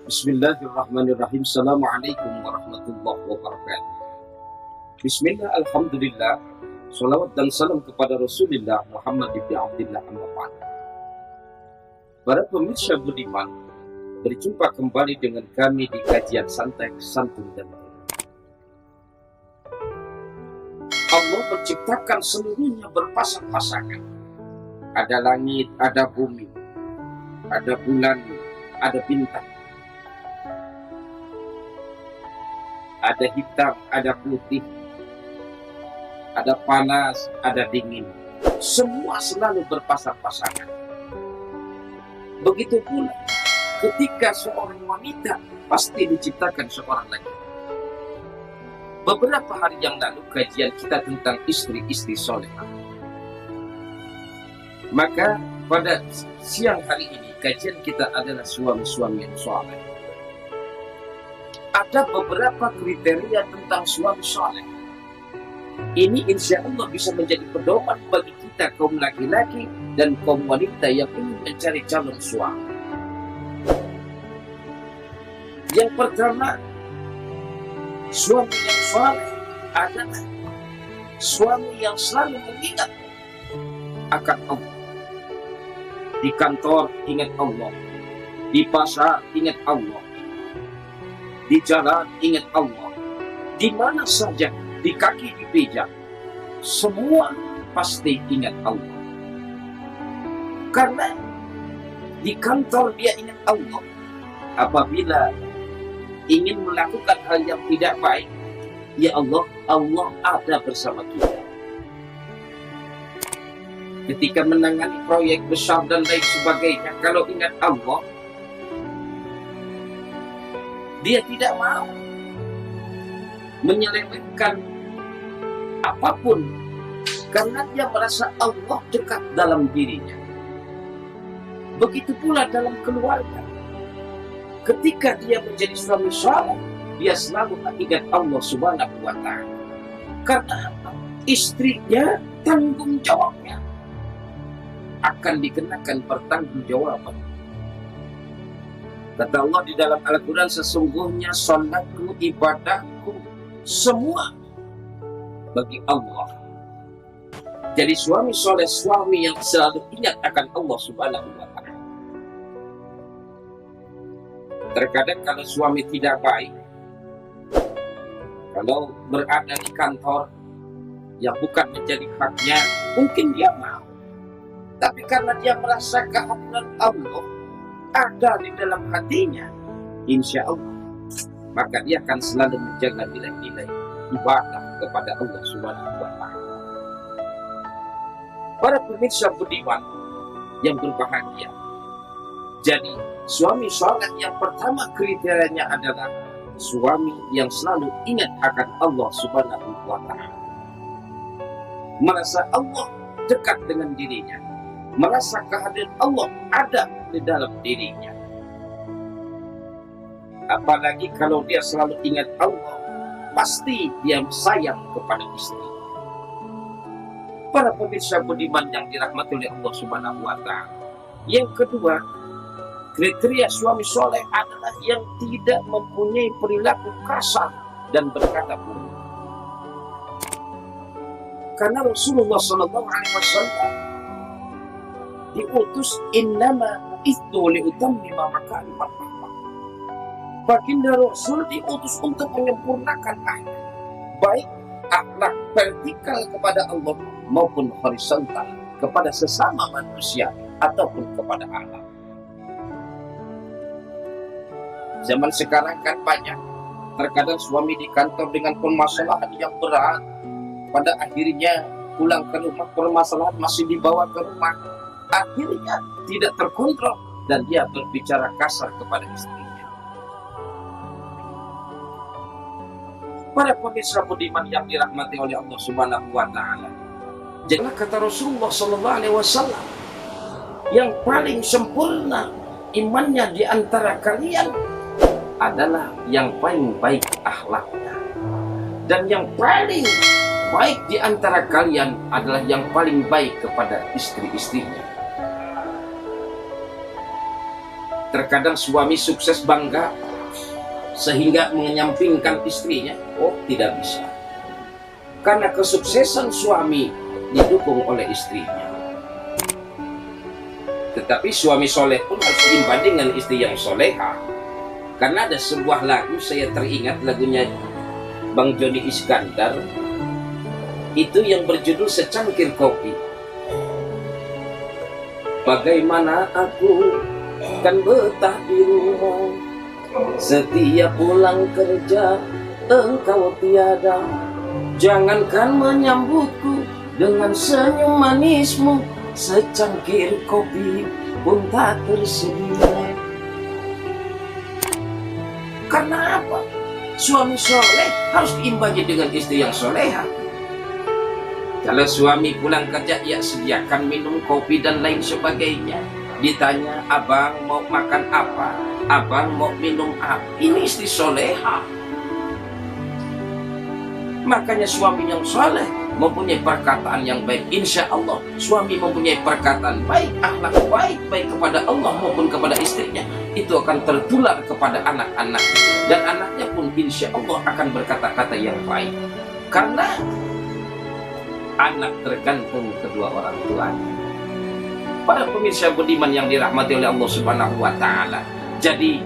Bismillahirrahmanirrahim. Assalamualaikum warahmatullahi wabarakatuh. Bismillah, alhamdulillah. Salawat dan salam kepada Rasulullah Muhammad ibn Abdullah amma ba'd. Para pemirsa budiman, berjumpa kembali dengan kami di kajian santai, santun dan mulia. Allah menciptakan seluruhnya berpasang-pasangan. Ada langit, ada bumi, ada bulan, ada bintang. Ada hitam, ada putih, ada panas, ada dingin. Semua selalu berpasang-pasangan. Begitu pula ketika seorang wanita pasti diciptakan seorang laki. Beberapa hari yang lalu kajian kita tentang istri-istri solehah. Maka pada siang hari ini kajian kita adalah suami-suami yang soleh. Ada beberapa kriteria tentang suami soleh. Ini insya Allah bisa menjadi pedoman bagi kita kaum laki-laki dan kaum wanita yang ingin mencari calon suami. Yang pertama, suami yang soleh adalah suami yang selalu mengingat akan Allah. Di kantor ingat Allah, di pasar ingat Allah, di jalan ingat Allah, di mana saja, di kaki dipijak, semua pasti ingat Allah. Karena di kantor dia ingat Allah. Apabila ingin melakukan hal yang tidak baik, ya Allah, Allah ada bersama kita. Ketika menangani proyek besar dan lain sebagainya, kalau ingat Allah, dia tidak mau menyelewengkan apapun karena dia merasa Allah dekat dalam dirinya. Begitu pula dalam keluarga. Ketika dia menjadi suami soleh, dia selalu ingat Allah Subhanahu wa ta'ala. Karena istrinya tanggung jawabnya akan dikenakan pertanggungjawaban. Kata Allah di dalam Al-Quran, sesungguhnya salatku, ibadahku, semua bagi Allah. Jadi suami soleh, suami yang selalu ingat akan Allah Subhanahu wa ta'ala. Terkadang kalau suami tidak baik, kalau berada di kantor yang bukan menjadi haknya, mungkin dia mau. Tapi karena dia merasa kehadiran Allah ada di dalam hatinya, insya Allah, maka dia akan selalu menjaga nilai-nilai ibadah kepada Allah Subhanahu wa ta'ala. Para pemirsa budiman yang berbahagia, jadi suami soleh yang pertama kriterianya adalah suami yang selalu ingat akan Allah Subhanahu wa ta'ala. Merasa Allah dekat dengan dirinya, merasa kehadiran Allah ada di dalam dirinya. Apalagi kalau dia selalu ingat Allah, pasti dia sayang kepada istri. Para pemirsa budiman yang dirahmati oleh Allah Subhanahu wa ta'ala. Yang kedua, kriteria suami soleh adalah yang tidak mempunyai perilaku kasar dan berkata buruk. Karena Rasulullah SAW diutus innama itu liutammima makarimat akhlak. Baginda Rasul diutus untuk menyempurnakan akhlak, baik akhlak vertikal kepada Allah maupun horizontal kepada sesama manusia ataupun kepada alam. Zaman sekarang kan banyak, terkadang suami di kantor dengan permasalahan yang berat, pada akhirnya pulang ke rumah permasalahan masih dibawa ke rumah, akhirnya tidak terkontrol dan dia berbicara kasar kepada istrinya. Para pemirsa budiman yang dirahmati oleh Allah Subhanahu wa ta'ala, jangan kata Rasulullah SAW, yang paling sempurna imannya di antara kalian adalah yang paling baik akhlaknya, dan yang paling baik di antara kalian adalah yang paling baik kepada istri-istrinya. Terkadang suami sukses bangga sehingga menyampingkan istrinya. Oh, tidak bisa. Karena kesuksesan suami didukung oleh istrinya. Tetapi suami soleh pun harus diimbangi dengan istri yang soleha. Karena ada sebuah lagu, saya teringat lagunya Bang Joni Iskandar, itu yang berjudul Secangkir Kopi. Bagaimana aku kan betah di rumah, setiap pulang kerja engkau tiada. Jangankan menyambutku dengan senyum manismu, secangkir kopi pun tak tersedia. Karena apa? Suami soleh harus diimbangi dengan istri yang soleha. Kalau suami pulang kerja, ya sediakan minum kopi dan lain sebagainya. Ditanya, abang mau makan apa? Abang mau minum apa? Ini istri soleha. Makanya suami yang soleh mempunyai perkataan yang baik. Insya Allah suami mempunyai perkataan baik, akhlak baik, baik kepada Allah maupun kepada istrinya. Itu akan tertular kepada anak-anak, dan anaknya pun insya Allah akan berkata-kata yang baik. Karena anak tergantung kedua orang tuanya. Para pemirsa budiman yang dirahmati oleh Allah Subhanahu wa Ta'ala, jadi